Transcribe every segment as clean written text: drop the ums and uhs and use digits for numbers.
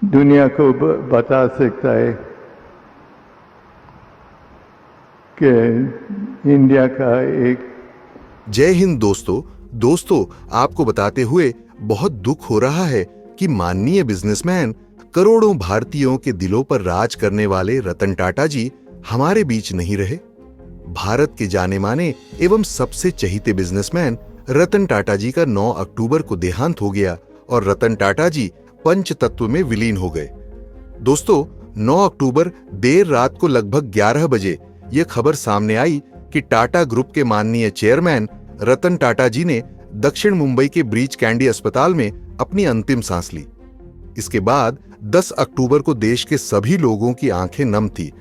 दुनिया को बता सकता है कि इंडिया का एक। जय हिंद दोस्तों, आपको बताते हुए बहुत दुख हो रहा है कि माननीय बिजनेसमैन, करोड़ों भारतीयों के दिलों पर राज करने वाले रतन टाटा जी हमारे बीच नहीं रहे। भारत के जाने माने एवं सबसे चहीते बिजनेसमैन रतन टाटा जी का 9 अक्टूबर को देहांत हो गया और रतन टाटा जी पंच तत्व में विलीन हो गए। दोस्तों, 9 अक्टूबर देर रात को लगभग 11 बजे यह खबर सामने आई कि टाटा ग्रुप के माननीय चेयरमैन रतन टाटा जी ने दक्षिण मुंबई के ब्रीच कैंडी अस्पताल में अपनी अंतिम सांस ली। इसके बाद 10 अक्टूबर को देश के सभी लोगों की आंखें नम थी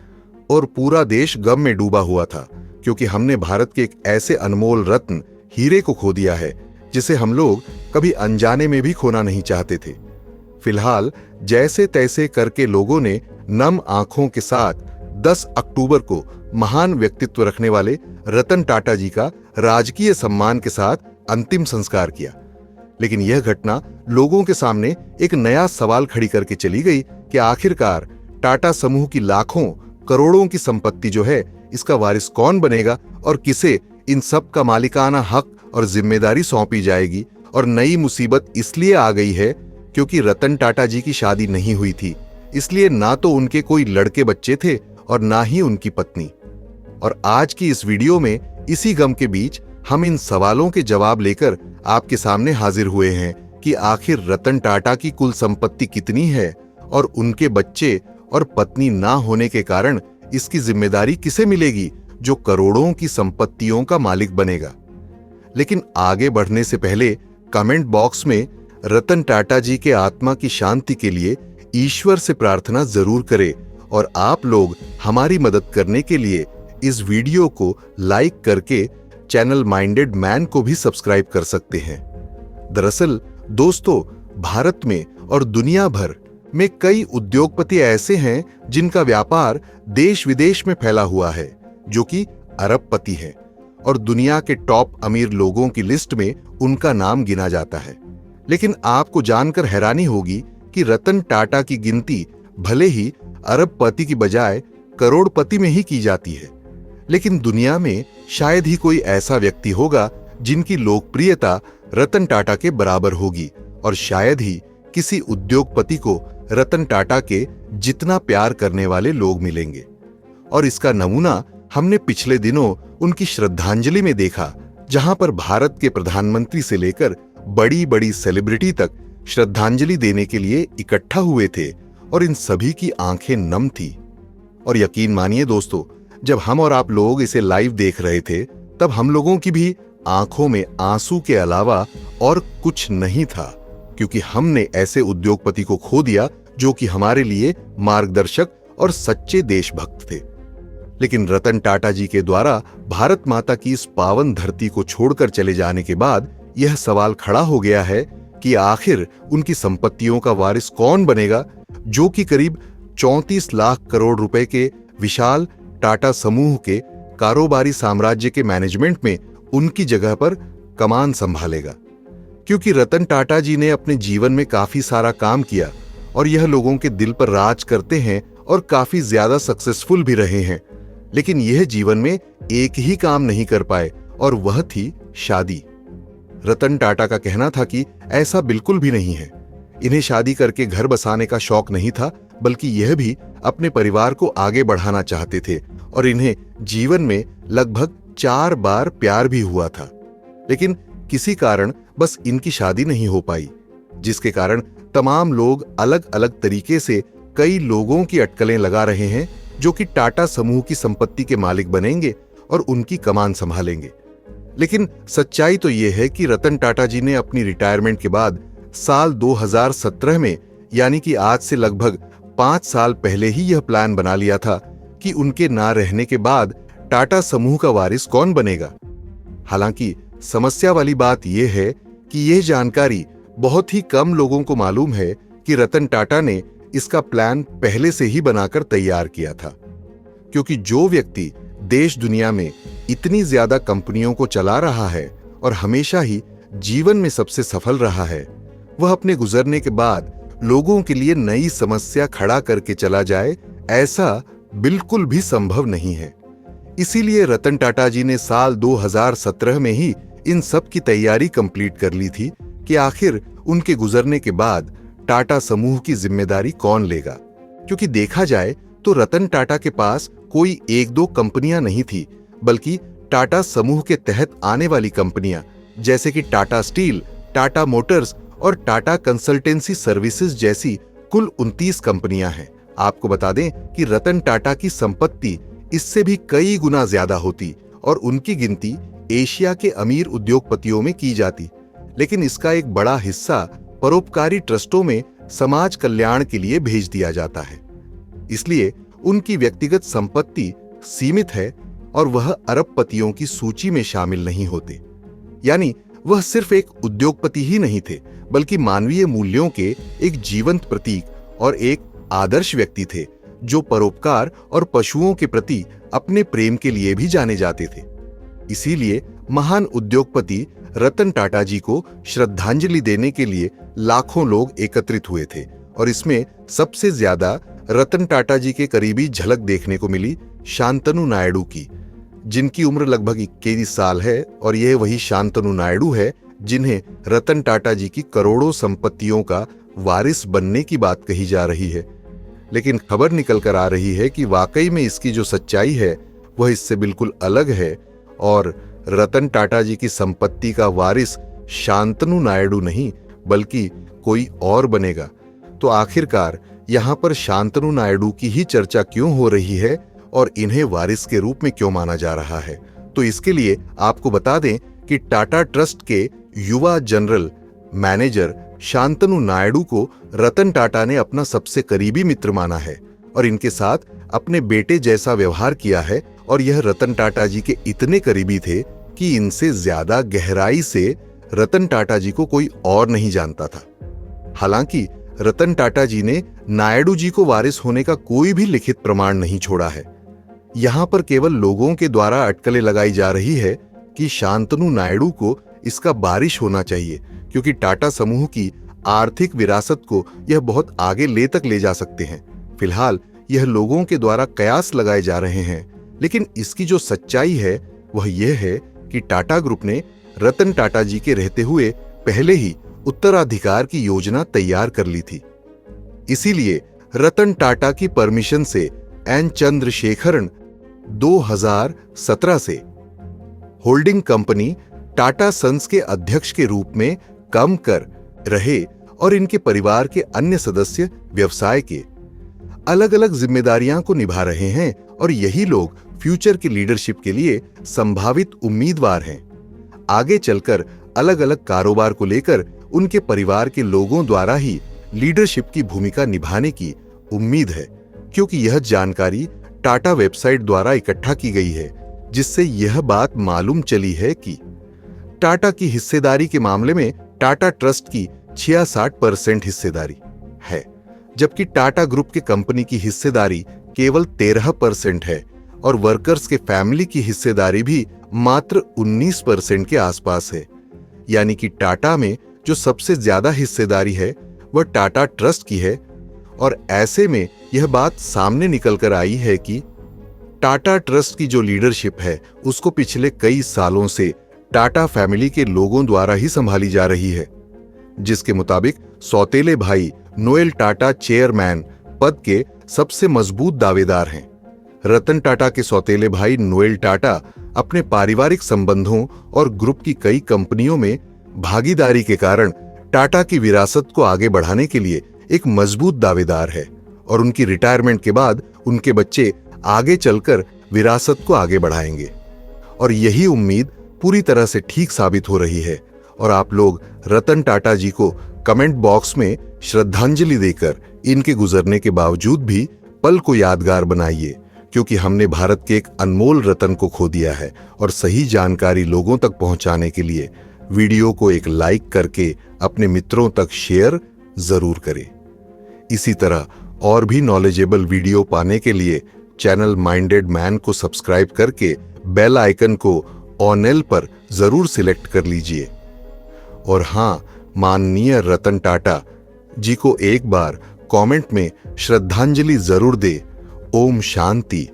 और पूरा देश गम में डूबा हुआ था, क्योंकि हमने भारत के एक ऐसे अनमोल रत्न हीरे को खो दिया है जिसे हम लोग कभी अनजाने में भी खोना नहीं चाहते थे। फिलहाल जैसे तैसे करके लोगों ने नम आंखों के साथ 10 अक्टूबर को महान व्यक्तित्व रखने वाले रतन टाटा जी का राजकीय सम्मान के साथ अंतिम संस्कार किया। लेकिन यह घटना लोगों के सामने एक नया सवाल खड़ी करके चली गई कि आखिरकार टाटा समूह की लाखों करोड़ों की संपत्ति जो है, इसका वारिस कौन बनेगा और किसे इन सब का मालिकाना हक और जिम्मेदारी सौंपी जाएगी। और नई मुसीबत इसलिए आ गई है क्योंकि रतन टाटा जी की शादी नहीं हुई थी, इसलिए ना तो उनके कोई लड़के बच्चे थे और ना ही उनकी पत्नी। और आज की इस वीडियो में इसी गम के बीच हम इन सवालों के जवाब लेकर आपके सामने हाजिर हुए हैं कि आखिर रतन टाटा की कुल संपत्ति कितनी है और उनके बच्चे और पत्नी ना होने के कारण इसकी जिम्मेदारी किसे मिलेगी जो करोड़ों की संपत्तियों का मालिक बनेगा। लेकिन आगे बढ़ने से पहले कमेंट बॉक्स में रतन टाटा जी के आत्मा की शांति के लिए ईश्वर से प्रार्थना जरूर करें और आप लोग हमारी मदद करने के लिए इस वीडियो को लाइक करके चैनल माइंडेड मैन को भी सब्सक्राइब कर सकते हैं। दरअसल दोस्तों, भारत में और दुनिया भर में कई उद्योगपति ऐसे हैं जिनका व्यापार देश विदेश में फैला हुआ है, जो कि अरबपति हैं और दुनिया के टॉप अमीर लोगों की लिस्ट में उनका नाम गिना जाता है। लेकिन आपको जानकर हैरानी होगी कि रतन टाटा की गिनती भले ही अरबपति की बजाय करोड़पति में ही की जाती है, लेकिन दुनिया में शायद ही कोई ऐसा व्यक्ति होगा जिनकी लोकप्रियता रतन टाटा के बराबर होगी और शायद ही किसी उद्योगपति को रतन टाटा के जितना प्यार करने वाले लोग मिलेंगे। और इसका नमूना हमने पिछले दिनों उनकी श्रद्धांजलि में देखा, जहां पर भारत के प्रधानमंत्री से लेकर बड़ी बड़ी सेलिब्रिटी तक श्रद्धांजलि देने के लिए इकट्ठा हुए थे और इन सभी की आंखें नम थी। और यकीन मानिए दोस्तों, जब हम और आप लोग इसे लाइव देख रहे थे तब हम लोगों की भी आंखों में आंसू के अलावा और कुछ नहीं था, क्योंकि हमने ऐसे उद्योगपति को खो दिया जो कि हमारे लिए मार्गदर्शक और सच्चे देशभक्त थे। लेकिन रतन टाटा जी के द्वारा भारत माता की इस पावन धरती को छोड़कर चले जाने के बाद यह सवाल खड़ा हो गया है कि आखिर उनकी संपत्तियों का वारिस कौन बनेगा, जो कि करीब 34 लाख करोड़ रुपए के विशाल टाटा समूह के कारोबारी साम्राज्य के मैनेजमेंट में उनकी जगह पर कमान संभालेगा। क्योंकि रतन टाटा जी ने अपने जीवन में काफी सारा काम किया और यह लोगों के दिल पर राज करते हैं और काफी ज्यादा सक्सेसफुल भी रहे हैं, लेकिन यह जीवन में एक ही काम नहीं कर पाए और वह थी शादी। रतन टाटा का कहना था कि ऐसा बिल्कुल भी नहीं है। इन्हें शादी करके घर बसाने का शौक नहीं था, बल्कि यह भी अपने परिवार को आगे बढ़ाना चाहते थे और इन्हें जीवन में लगभग 4 बार प्यार भी हुआ था। लेकिन किसी कारण बस इनकी शादी नहीं हो पाई, जिसके कारण तमाम लोग अलग अलग तरीके से कई लोगों की अटकलें लगा रहे हैं जो कि टाटा समूह की संपत्ति के मालिक बनेंगे और उनकी कमान संभालेंगे। लेकिन सच्चाई तो यह है कि रतन टाटा जी ने अपनी रिटायरमेंट के बाद साल 2017 में, यानी कि आज से लगभग 5 साल पहले ही यह प्लान बना लिया था कि उनके ना रहने के बाद टाटा समूह का वारिस कौन बनेगा। हालांकि समस्या वाली बात यह है कि यह जानकारी बहुत ही कम लोगों को मालूम है कि रतन टाटा ने इसका प्लान पहले से ही बनाकर तैयार किया था। क्योंकि जो व्यक्ति देश दुनिया में इतनी ज्यादा कंपनियों को चला रहा है और हमेशा ही जीवन में सबसे सफल रहा है, वह अपने गुजरने के बाद लोगों के लिए नई समस्या खड़ा करके चला जाए, ऐसा बिल्कुल भी संभव नहीं है। इसीलिए रतन टाटा जी ने साल 2017 में ही इन सब की तैयारी कंप्लीट कर ली थी कि आखिर उनके गुजरने के बाद टाटा समूह की जिम्मेदारी कौन लेगा। क्योंकि देखा जाए तो रतन टाटा के पास कोई एक दो कंपनियां नहीं थी, बल्कि टाटा समूह के तहत आने वाली कंपनियां जैसे कि टाटा स्टील, टाटा मोटर्स और टाटा कंसल्टेंसी सर्विसेज जैसी कुल 29 कंपनियां हैं। आपको बता दें कि रतन टाटा की संपत्ति इससे भी कई गुना ज्यादा होती और उनकी गिनती एशिया के अमीर उद्योगपतियों में की जाती, लेकिन इसका एक बड़ा हिस्सा परोपकारी ट्रस्टों में समाज कल्याण के लिए भेज दिया जाता है। इसलिए उनकी व्यक्तिगत संपत्ति सीमित है और वह अरबपतियों की सूची में शामिल नहीं होते। यानी वह सिर्फ एक उद्योगपति ही नहीं थे, बल्कि मानवीय मूल्यों के एक जीवंत प्रतीक और एक आदर्श व्यक्ति थे, जो परोपकार और पशुओं के प्रति अपने प्रेम के लिए भी जाने जाते थे। इसीलिए महान उद्योगपति रतन टाटा जी को श्रद्धांजलि देने के लिए लाखों लोग एकत्रित हुए थे और इसमें सबसे ज्यादा रतन टाटा जी के करीबी झलक देखने को मिली शांतनु नायडू की, जिनकी उम्र लगभग 21 साल है और यह वही शांतनु नायडू है जिन्हें रतन टाटा जी की करोड़ों संपत्तियों का वारिस बनने की बात कही जा रही है। लेकिन खबर निकल कर आ रही है कि वाकई में इसकी जो सच्चाई है वह इससे बिल्कुल अलग है और रतन टाटा जी की संपत्ति का वारिस शांतनु नायडू नहीं बल्कि कोई और बनेगा। तो आखिरकार यहां पर शांतनु नायडू की ही चर्चा क्यों हो रही है और इन्हें वारिस के रूप में क्यों माना जा रहा है? तो इसके लिए आपको बता दें कि टाटा ट्रस्ट के युवा जनरल मैनेजर शांतनु नायडू को रतन टाटा ने अपना सबसे करीबी मित्र माना है और इनके साथ अपने बेटे जैसा व्यवहार किया है और यह रतन टाटा जी के इतने करीबी थे कि इनसे ज्यादा गहराई से रतन टाटा जी को कोई और नहीं जानता था। हालांकि रतन टाटा जी ने नायडू जी को वारिस होने का कोई भी लिखित प्रमाण नहीं छोड़ा है। यहां पर केवल लोगों के द्वारा अटकलें लगाई जा रही है कि शांतनु नायडू को इसका वारिस होना चाहिए, क्योंकि टाटा समूह की आर्थिक विरासत को यह बहुत आगे ले जा सकते हैं। फिलहाल यह लोगों के द्वारा कयास लगाए जा रहे हैं, लेकिन इसकी जो सच्चाई है वह यह है कि टाटा ग्रुप ने रतन टाटा जी के रहते हुए पहले ही उत्तराधिकार की योजना तैयार कर ली थी। इसीलिए रतन टाटा की परमिशन से एन चंद्रशेखरन 2017 से होल्डिंग कंपनी टाटा सन्स के अध्यक्ष के रूप में काम कर रहे और इनके परिवार के अन्य सदस्य व्यवसाय के अलग अलग जिम्मेदारियां को निभा रहे हैं और यही लोग फ्यूचर की लीडरशिप के लिए संभावित उम्मीदवार हैं। आगे चलकर अलग अलग कारोबार को लेकर उनके परिवार के लोगों द्वारा ही लीडरशिप की भूमिका निभाने की उम्मीद है, क्योंकि यह जानकारी टाटा वेबसाइट द्वारा इकट्ठा की गई है, जिससे यह बात मालूम चली है कि टाटा की हिस्सेदारी के मामले में टाटा ट्रस्ट की 66% हिस्सेदारी है, जबकि टाटा ग्रुप के कंपनी की हिस्सेदारी केवल 13% है और वर्कर्स के फैमिली की हिस्सेदारी भी मात्र 19% के आसपास है। यानी कि टाटा में जो सबसे ज्यादा हिस्सेदारी है वह टाटा ट्रस्ट की है और ऐसे में यह बात सामने निकल कर आई है कि टाटा ट्रस्ट की जो लीडरशिप है उसको पिछले कई सालों से टाटा फैमिली के लोगों द्वारा ही संभाली जा रही है, जिसके मुताबिक सौतेले भाई नोएल टाटा चेयरमैन पद के सबसे मजबूत दावेदार हैं। रतन टाटा के सौतेले भाई नोएल टाटा अपने पारिवारिक संबंधों और ग्रुप की कई कंपनियों में भागीदारी के कारण टाटा की विरासत को आगे बढ़ाने के लिए एक मजबूत दावेदार है और उनकी रिटायरमेंट के बाद उनके बच्चे आगे चलकर विरासत को आगे बढ़ाएंगे। और यही उम्मीद पूरी तरह से ठीक साबित हो रही है और आप लोग रतन टाटा जी को कमेंट बॉक्स में श्रद्धांजलि देकर इनके गुजरने के बावजूद भी पल को यादगार बनाइए, क्योंकि हमने भारत के एक अनमोल रतन को खो दिया है। और सही जानकारी लोगों तक पहुंचाने के लिए वीडियो को एक लाइक करके अपने मित्रों तक शेयर जरूर करें। इसी तरह और भी नॉलेजेबल वीडियो पाने के लिए चैनल माइंडेड मैन को सब्सक्राइब करके बेल आइकन को ऑन पर जरूर सिलेक्ट कर लीजिए। और हां, माननीय रतन टाटा जी को एक बार कमेंट में श्रद्धांजलि जरूर दे। ओम शांति।